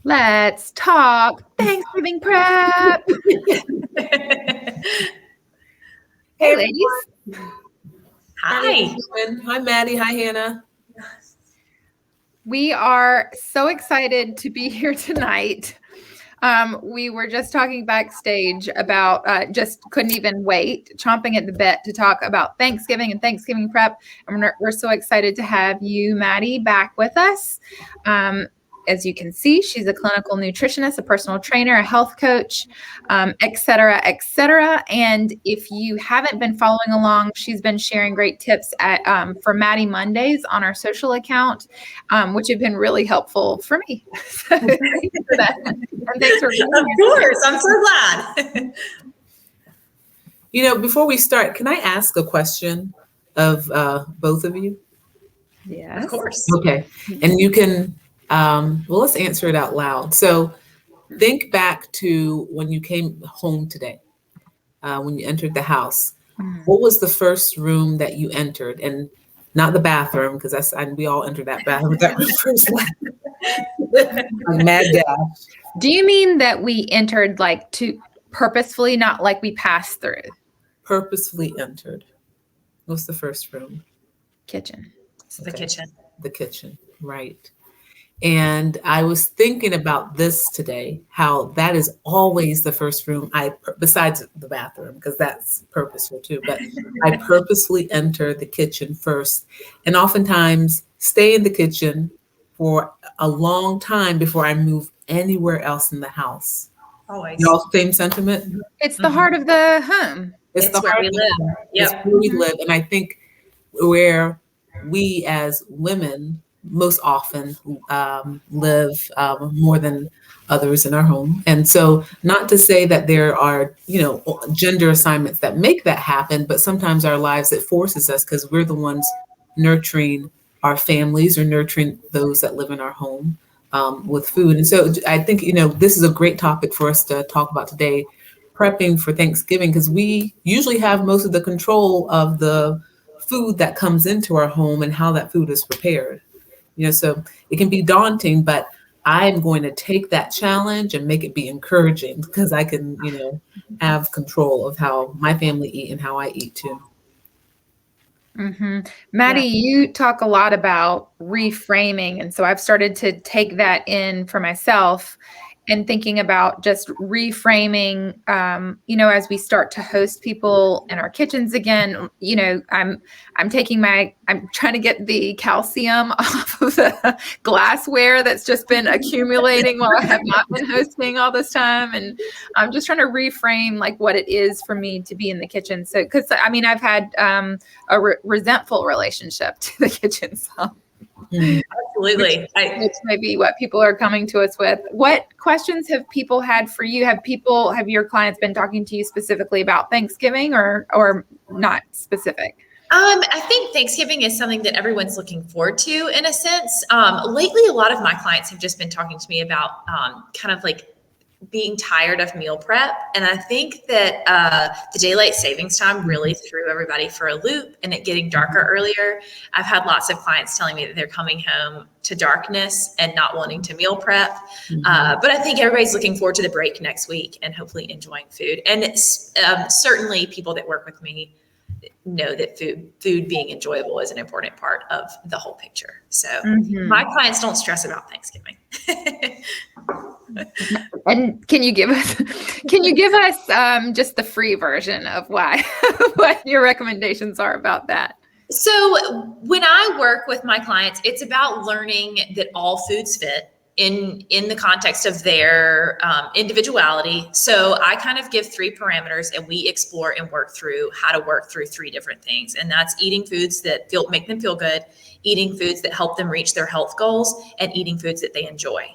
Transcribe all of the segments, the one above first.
Let's talk Thanksgiving prep. Hey, ladies. Hi. Hi, Mattie. Hi, Hannah. We are so excited to be here tonight. We were just talking backstage about just couldn't even wait, chomping at the bit to talk about Thanksgiving and Thanksgiving prep. And we're so excited to have you, Mattie, back with us. As you can see, she's a clinical nutritionist, a personal trainer, a health coach, et cetera, et cetera. And if you haven't been following along, she's been sharing great tips for Mattie Mondays on our social account, which have been really helpful for me. So thank you for that. And thanks for being here. Of course, I'm so glad. Before we start, can I ask a question of both of you? Yes. Of course. Okay. And you can, let's answer it out loud. So think back to when you came home today, when you entered the house. What was the first room that you entered? And not the bathroom, because we all entered that bathroom. That was first mad dash. Do you mean that we entered to purposefully, not like we passed through? Purposefully entered. What's the first room? Kitchen. The kitchen. The kitchen, right. And I was thinking about this today, how that is always the first room besides the bathroom, because that's purposeful too, but I purposely enter the kitchen first, and oftentimes stay in the kitchen for a long time before I move anywhere else in the house. Always. Y'all same sentiment? It's the heart of the home. It's the where heart we live. It's where we live. And I think where we as women most often live more than others in our home. And so not to say that there are, gender assignments that make that happen, but sometimes our lives, it forces us because we're the ones nurturing our families or nurturing those that live in our home with food. And so I think, this is a great topic for us to talk about today, prepping for Thanksgiving, because we usually have most of the control of the food that comes into our home and how that food is prepared. So it can be daunting, but I'm going to take that challenge and make it be encouraging because I can, have control of how my family eat and how I eat too. Mm-hmm. Mattie, you talk a lot about reframing. And so I've started to take that in for myself and thinking about just reframing, as we start to host people in our kitchens again. I'm trying to get the calcium off of the glassware that's just been accumulating while I have not been hosting all this time. And I'm just trying to reframe what it is for me to be in the kitchen. So, because I've had a resentful relationship to the kitchen. So. Absolutely. Which may be what people are coming to us with. What questions have people had for you? Have your clients been talking to you specifically about Thanksgiving or not specific? I think Thanksgiving is something that everyone's looking forward to in a sense. Lately, a lot of my clients have just been talking to me about kind of being tired of meal prep. And I think that the daylight savings time really threw everybody for a loop and it getting darker earlier. I've had lots of clients telling me that they're coming home to darkness and not wanting to meal prep. But I think everybody's looking forward to the break next week and hopefully enjoying food. And it's, certainly people that work with me know that food being enjoyable is an important part of the whole picture. So my clients don't stress about Thanksgiving. And can you give us just the free version of what your recommendations are about that? So when I work with my clients, it's about learning that all foods fit in the context of their individuality. So I kind of give 3 parameters and we explore and work through how to work through 3 different things. And that's eating foods that make them feel good, eating foods that help them reach their health goals, and eating foods that they enjoy.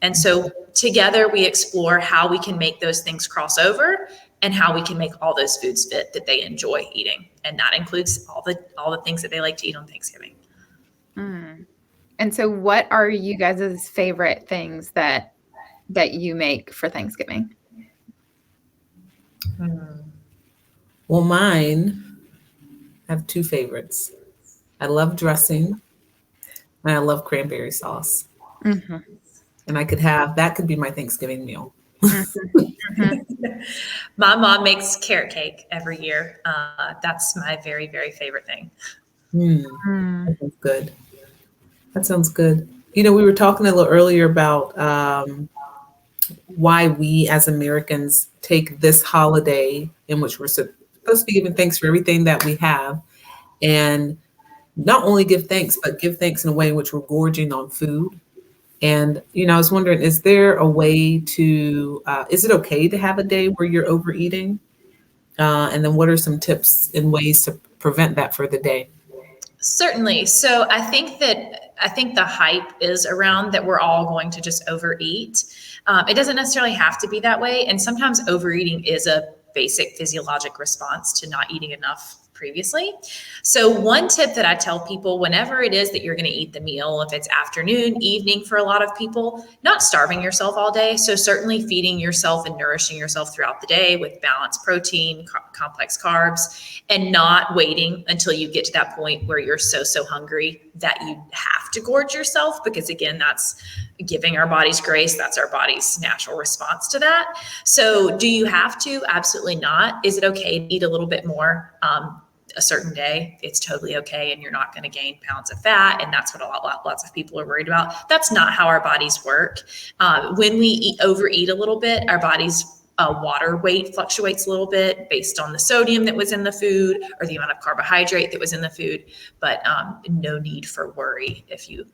And so together we explore how we can make those things cross over and how we can make all those foods fit that they enjoy eating. And that includes all the things that they like to eat on Thanksgiving. And so what are you guys' favorite things that you make for Thanksgiving? Well, mine, I have 2 favorites. I love dressing and I love cranberry sauce. and that could be my Thanksgiving meal. My mom makes carrot cake every year. That's my very, very favorite thing. That sounds good. That sounds good. We were talking a little earlier about why we as Americans take this holiday in which we're supposed to be giving thanks for everything that we have, and not only give thanks, but give thanks in a way in which we're gorging on food. And, I was wondering, is there a way to, is it okay to have a day where you're overeating? And then what are some tips and ways to prevent that for the day? Certainly. So I think the hype is around that we're all going to just overeat. It doesn't necessarily have to be that way. And sometimes overeating is a basic physiologic response to not eating enough previously. So one tip that I tell people whenever it is that you're going to eat the meal, if it's afternoon, evening for a lot of people, not starving yourself all day. So certainly feeding yourself and nourishing yourself throughout the day with balanced protein, complex carbs, and not waiting until you get to that point where you're so hungry that you have to gorge yourself, because again, that's giving our bodies grace. That's our body's natural response to that. So do you have to? Absolutely not. Is it okay to eat a little bit more a certain day? It's totally okay, and you're not going to gain pounds of fat, and that's what lots of people are worried about. That's not how our bodies work. When we overeat a little bit, our body's water weight fluctuates a little bit based on the sodium that was in the food or the amount of carbohydrate that was in the food, but no need for worry if you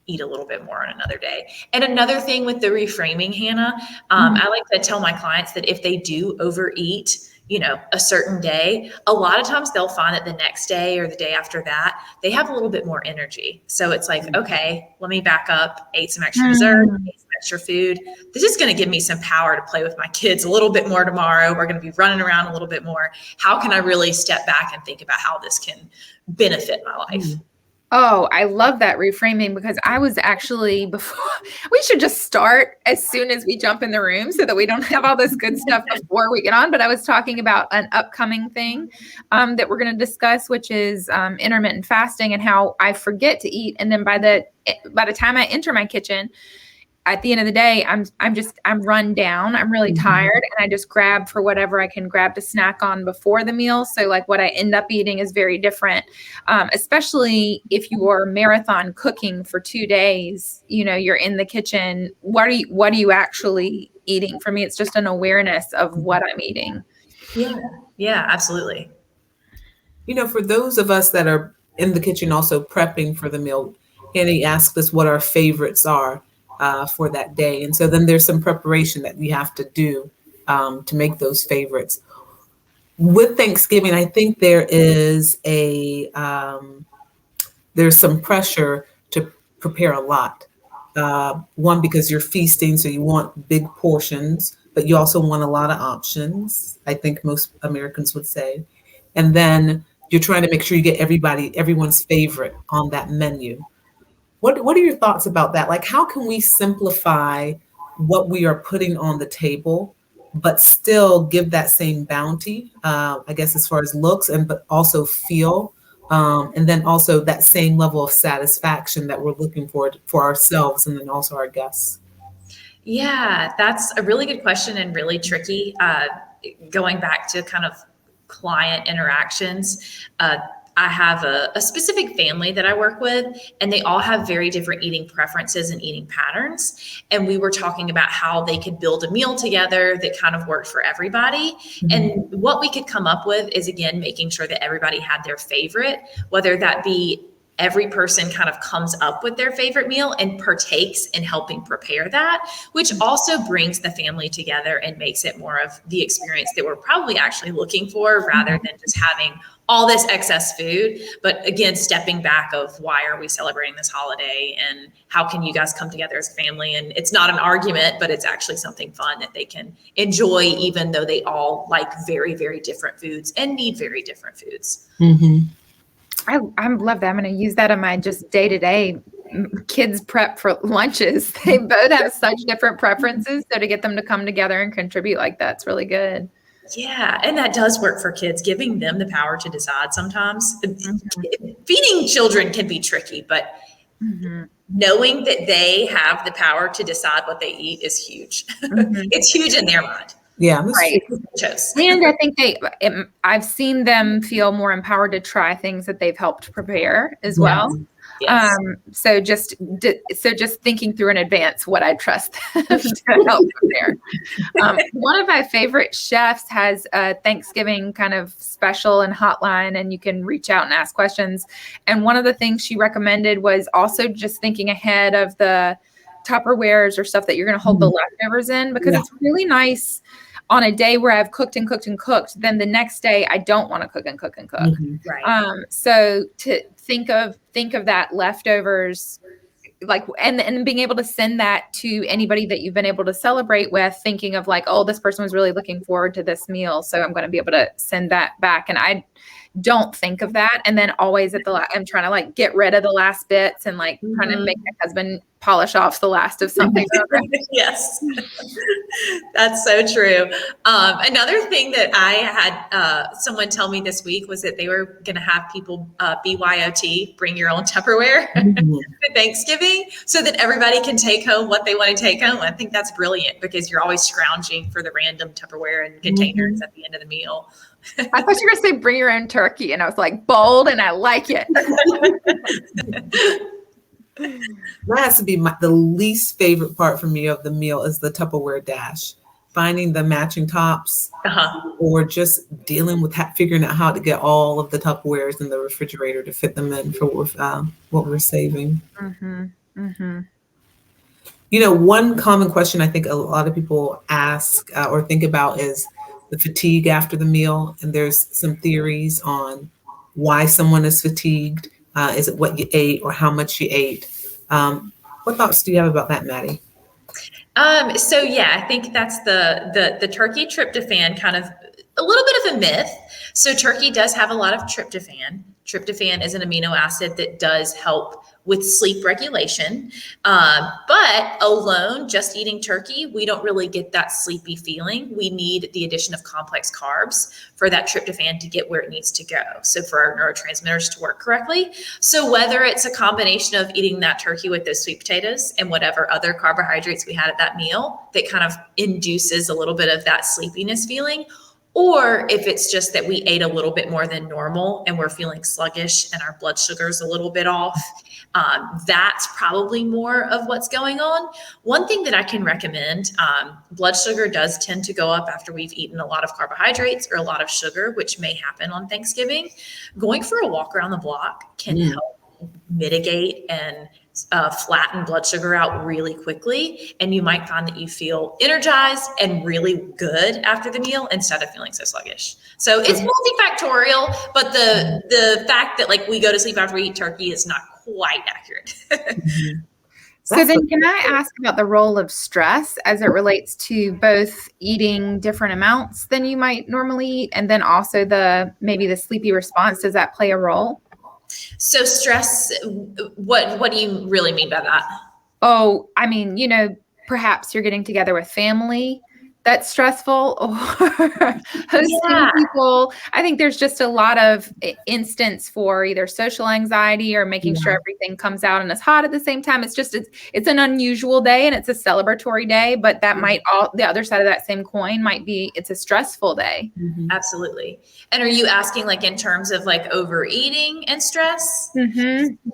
eat a little bit more on another day. And another thing with the reframing, Hannah, I like to tell my clients that if they do overeat, a certain day, a lot of times they'll find that the next day or the day after that, they have a little bit more energy. So it's like, okay, let me back up, ate some extra dessert, ate some extra food. This is going to give me some power to play with my kids a little bit more tomorrow. We're going to be running around a little bit more. How can I really step back and think about how this can benefit my life? Oh, I love that reframing, because I was actually we should just start as soon as we jump in the room so that we don't have all this good stuff before we get on. But I was talking about an upcoming thing that we're going to discuss, which is intermittent fasting, and how I forget to eat. And then by the time I enter my kitchen, at the end of the day, I'm run down. I'm really tired, and I just grab for whatever I can grab to snack on before the meal. So like what I end up eating is very different, especially if you are marathon cooking for 2 days. You're in the kitchen. What are you actually eating? For me, it's just an awareness of what I'm eating. Yeah, absolutely. For those of us that are in the kitchen also prepping for the meal, Annie asked us what our favorites are for that day. And so then there's some preparation that we have to do to make those favorites. With Thanksgiving, I think there's some pressure to prepare a lot. One, because you're feasting, so you want big portions, but you also want a lot of options, I think most Americans would say. And then you're trying to make sure you get everyone's favorite on that menu. What are your thoughts about that? Like, how can we simplify what we are putting on the table, but still give that same bounty, I guess, as far as looks, but also feel, and then also that same level of satisfaction that we're looking for ourselves and then also our guests? Yeah, that's a really good question and really tricky. Going back to kind of client interactions, I have a specific family that I work with, and they all have very different eating preferences and eating patterns. And we were talking about how they could build a meal together that kind of worked for everybody. Mm-hmm. And what we could come up with is, again, making sure that everybody had their favorite, whether that be every person kind of comes up with their favorite meal and partakes in helping prepare that, which also brings the family together and makes it more of the experience that we're probably actually looking for, rather than just having all this excess food. But again, stepping back of why are we celebrating this holiday and how can you guys come together as a family? And it's not an argument, but it's actually something fun that they can enjoy, even though they all like very, very different foods and need very different foods. Mm-hmm. I love that. I'm going to use that in my just day-to-day kids prep for lunches. They both have such different preferences. So to get them to come together and contribute like that's really good. Yeah. And that does work for kids, giving them the power to decide sometimes. Mm-hmm. Feeding children can be tricky, but Knowing that they have the power to decide what they eat is huge. It's huge in their mind. Yeah, that's Right. true. And I think I've seen them feel more empowered to try things that they've helped prepare as well. Yes. So just thinking through in advance what I trust them to help prepare. One of my favorite chefs has a Thanksgiving kind of special and hotline, and you can reach out and ask questions. And one of the things she recommended was also just thinking ahead of the Tupperwares or stuff that you're going to hold the leftovers in, because it's really nice on a day where I've cooked and cooked and cooked, then the next day I don't want to cook and cook and cook. Right. So to think of that leftovers, like, and being able to send that to anybody that you've been able to celebrate with, thinking of like, oh, this person was really looking forward to this meal, so I'm going to be able to send that back. And I don't think of that. And then always at I'm trying to like get rid of the last bits and like trying to make my husband polish off the last of something. Yes, that's so true. Another thing that I had someone tell me this week was that they were going to have people BYOT, bring your own Tupperware for Thanksgiving, so that everybody can take home what they want to take home. I think that's brilliant, because you're always scrounging for the random Tupperware and containers at the end of the meal. I thought you were going to say bring your own turkey, and I was like, bold, and I like it. That has to be the least favorite part for me of the meal is the Tupperware dash. Finding the matching tops, or just dealing with figuring out how to get all of the Tupperwares in the refrigerator to fit them in for what we're saving. You know, one common question I think a lot of people ask or think about is the fatigue after the meal. And there's some theories on why someone is fatigued. Is it what you ate or how much you ate? What thoughts do you have about that, Mattie? So yeah, I think that's the turkey tryptophan, kind of a little bit of a myth. So turkey does have a lot of tryptophan. Tryptophan is an amino acid that does help with sleep regulation. But alone, just eating turkey, we don't really get that sleepy feeling. We need the addition of complex carbs for that tryptophan to get where it needs to go. So for our neurotransmitters to work correctly. So whether it's a combination of eating that turkey with those sweet potatoes and whatever other carbohydrates we had at that meal that kind of induces a little bit of that sleepiness feeling, or if it's just that we ate a little bit more than normal and we're feeling sluggish and our blood sugar's a little bit off, that's probably more of what's going on. One thing that I can recommend, blood sugar does tend to go up after we've eaten a lot of carbohydrates or a lot of sugar, which may happen on Thanksgiving. Going for a walk around the block can help mitigate and flatten blood sugar out really quickly. And you might find that you feel energized and really good after the meal instead of feeling so sluggish. So it's multifactorial, but the fact that like we go to sleep after we eat turkey is not quite accurate. So then can I ask about the role of stress as it relates to both eating different amounts than you might normally eat, and then also maybe the sleepy response? Does that play a role? So stress, what do you really mean by that? Oh, I mean, perhaps you're getting together with family that's stressful, or hosting people. I think there's just a lot of instance for either social anxiety or making sure everything comes out and is hot at the same time. It's an unusual day and it's a celebratory day, but that might the other side of that same coin might be it's a stressful day. Absolutely. And are you asking like in terms of like overeating and stress?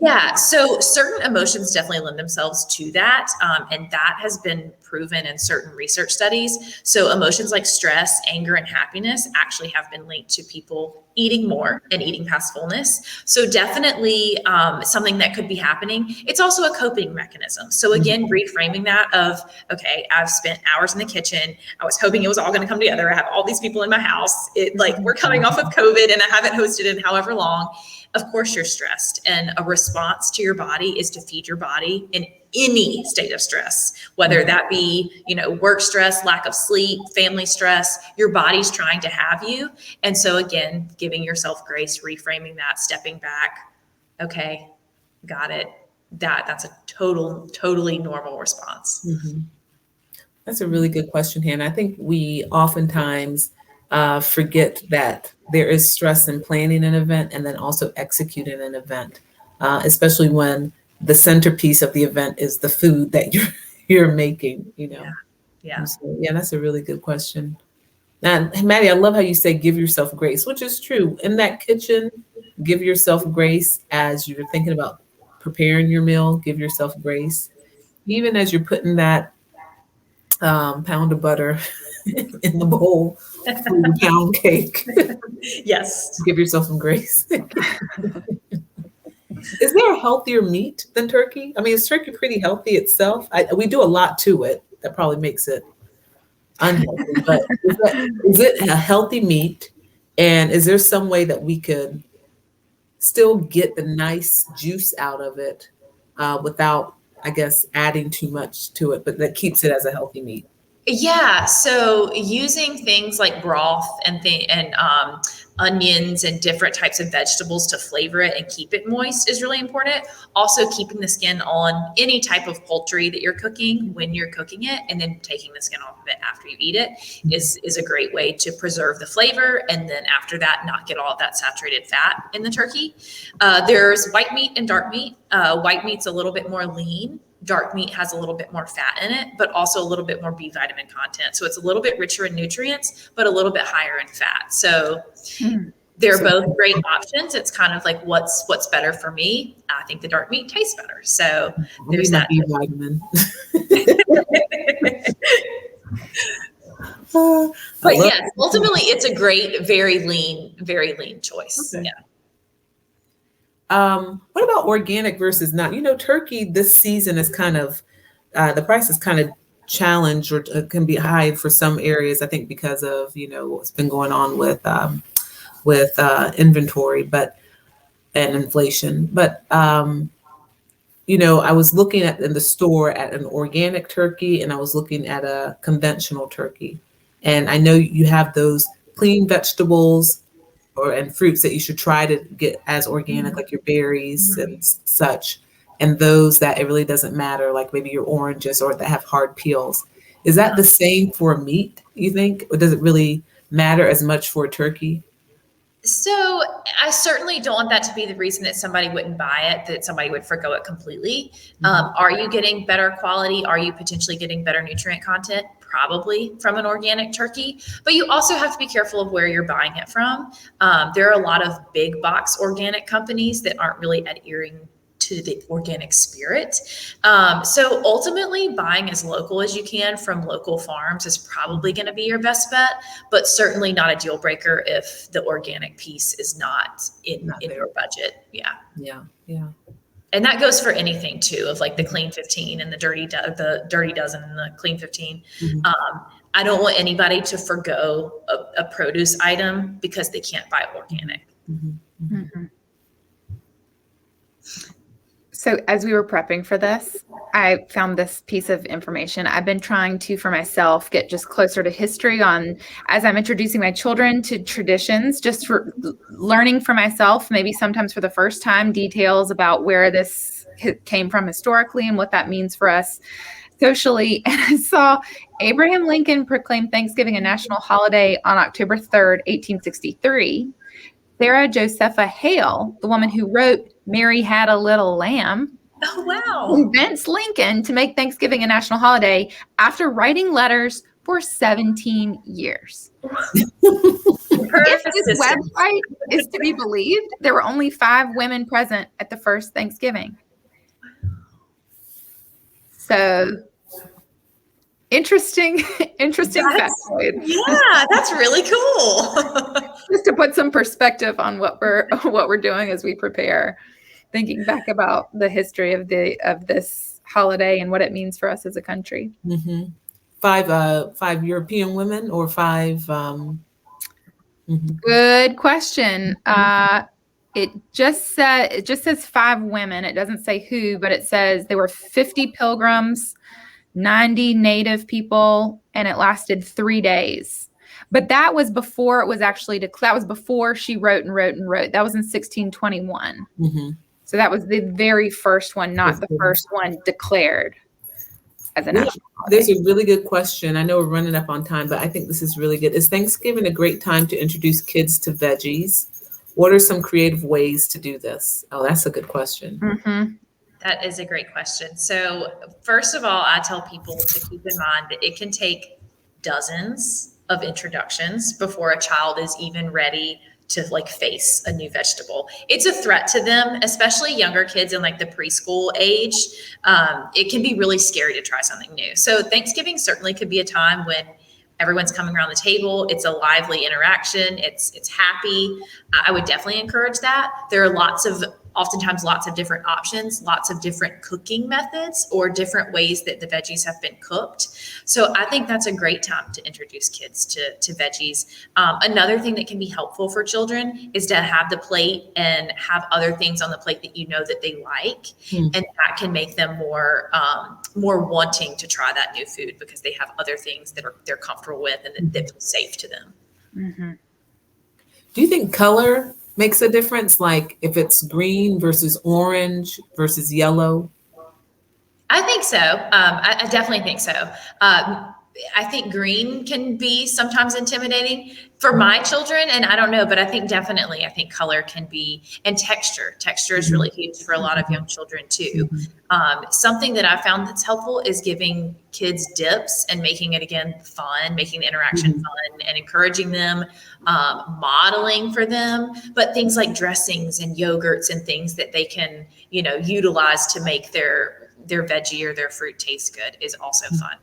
Yeah. So certain emotions definitely lend themselves to that. And that has been proven in certain research studies. So emotions like stress, anger, and happiness actually have been linked to people eating more and eating past fullness. So definitely something that could be happening. It's also a coping mechanism. So again, reframing that of, okay, I've spent hours in the kitchen. I was hoping it was all going to come together. I have all these people in my house. We're coming off of COVID and I haven't hosted in however long. Of course you're stressed, and a response to your body is to feed your body in any state of stress, whether that be, work stress, lack of sleep, family stress. Your body's trying to have you. And so again, giving yourself grace, reframing that, stepping back. Okay, got it. That's a totally normal response. That's a really good question, Hannah. I think we oftentimes forget that there is stress in planning an event and then also executing an event, especially when the centerpiece of the event is the food that you're making, you know. Yeah. So, yeah, that's a really good question. And Mattie, I love how you say give yourself grace, which is true. In that kitchen, give yourself grace as you're thinking about preparing your meal. Give yourself grace, even as you're putting that pound of butter in the bowl for your pound cake. Yes. Give yourself some grace. Is there a healthier meat than turkey? I mean, is turkey pretty healthy itself? We do a lot to it that probably makes it unhealthy, but is it a healthy meat? And is there some way that we could still get the nice juice out of it without, I guess, adding too much to it, but that keeps it as a healthy meat? Yeah, so using things like broth and onions and different types of vegetables to flavor it and keep it moist is really important. Also, keeping the skin on any type of poultry that you're cooking when you're cooking it, and then taking the skin off of it after you eat it is a great way to preserve the flavor. And then after that, not get all of that saturated fat in the turkey. There's white meat and dark meat. White meat's a little bit more lean. Dark meat has a little bit more fat in it, but also a little bit more B vitamin content. So it's a little bit richer in nutrients, but a little bit higher in fat. So they're both great options. It's kind of like what's better for me. I think the dark meat tastes better. So there's that. B vitamin. But yes, ultimately it's a great, very lean choice. Okay. Yeah. What about organic versus not? You know, turkey this season is kind of, the price is kind of challenged, or can be high for some areas, I think, because of, you know, what's been going on with inventory, and inflation. But, you know, I was looking in the store at an organic turkey, and I was looking at a conventional turkey. And I know you have those clean vegetables and fruits that you should try to get as organic, like your berries and such, and those that it really doesn't matter, like maybe your oranges or that have hard peels. Is that the same for meat, you think? Or does it really matter as much for a turkey? So I certainly don't want that to be the reason that somebody wouldn't buy it, that somebody would forgo it completely. Are you getting better quality? Are you potentially getting better nutrient content? Probably from an organic turkey, but you also have to be careful of where you're buying it from. There are a lot of big box organic companies that aren't really adhering to the organic spirit. So ultimately, buying as local as you can from local farms is probably going to be your best bet, but certainly not a deal breaker if the organic piece is not in your budget. Yeah. And that goes for anything too, of like the clean 15 and the dirty dozen and the clean 15. I don't want anybody to forgo a produce item because they can't buy organic. So as we were prepping for this, I found this piece of information. I've been trying to, for myself, get just closer to history on, as I'm introducing my children to traditions, just for learning for myself, maybe sometimes for the first time, details about where this came from historically and what that means for us socially. And I saw Abraham Lincoln proclaim Thanksgiving a national holiday on October 3rd, 1863. Sarah Josepha Hale, the woman who wrote Mary Had a Little Lamb, convinced Lincoln to make Thanksgiving a national holiday after writing letters for 17 years. If this website is to be believed, there were only 5 women present at the first Thanksgiving. So interesting factoid. Yeah, that's really cool. Just to put some perspective on what we're doing as we prepare, thinking back about the history of this holiday and what it means for us as a country. 5 European women or 5? Good question. It just says 5 women. It doesn't say who, but it says there were 50 pilgrims, 90 native people, and it lasted 3 days. But that was before it was actually that was before she wrote. That was in 1621. So that was the very first one, not the first one declared as a national holiday. There's a really good question. I know we're running up on time, but I think this is really good. Is Thanksgiving a great time to introduce kids to veggies? What are some creative ways to do this? Oh, that's a good question. That is a great question. So first of all, I tell people to keep in mind that it can take dozens of introductions before a child is even ready to like face a new vegetable. It's a threat to them, especially younger kids in like the preschool age. It can be really scary to try something new. So Thanksgiving certainly could be a time when everyone's coming around the table. It's a lively interaction. It's happy. I would definitely encourage that. There are oftentimes lots of different options, lots of different cooking methods or different ways that the veggies have been cooked. So I think that's a great time to introduce kids to veggies. Another thing that can be helpful for children is to have the plate and have other things on the plate that you know that they like. And that can make them more wanting to try that new food because they have other things that they're comfortable with and that feel safe to them. Mm-hmm. Do you think color makes a difference? Like if it's green versus orange versus yellow? I think so. I definitely think so. I think green can be sometimes intimidating for my children, and I don't know, but I think color can be, and texture. Texture is really huge for a lot of young children too. Something that I found that's helpful is giving kids dips and making it again fun, making the interaction fun and encouraging them, modeling for them, but things like dressings and yogurts and things that they can, utilize to make their veggie or their fruit taste good is also fun.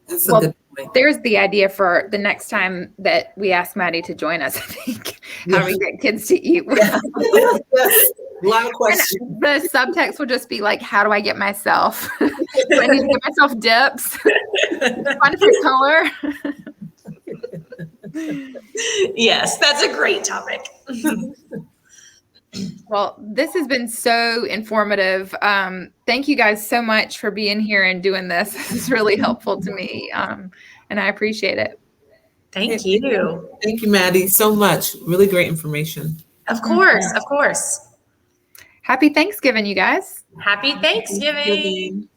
That's a good point. There's the idea for the next time that we ask Mattie to join us, I think. How do we get kids to eat well? Yes. A lot of questions. And the subtext will just be like, how do I get myself? Do I need to get myself dips? Find a different color? Yes, that's a great topic. Well, this has been so informative. Thank you guys so much for being here and doing this. This is really helpful to me, and I appreciate it. Thank you. Thank you, Mattie, so much. Really great information. Of course. Happy Thanksgiving, you guys. Happy Thanksgiving.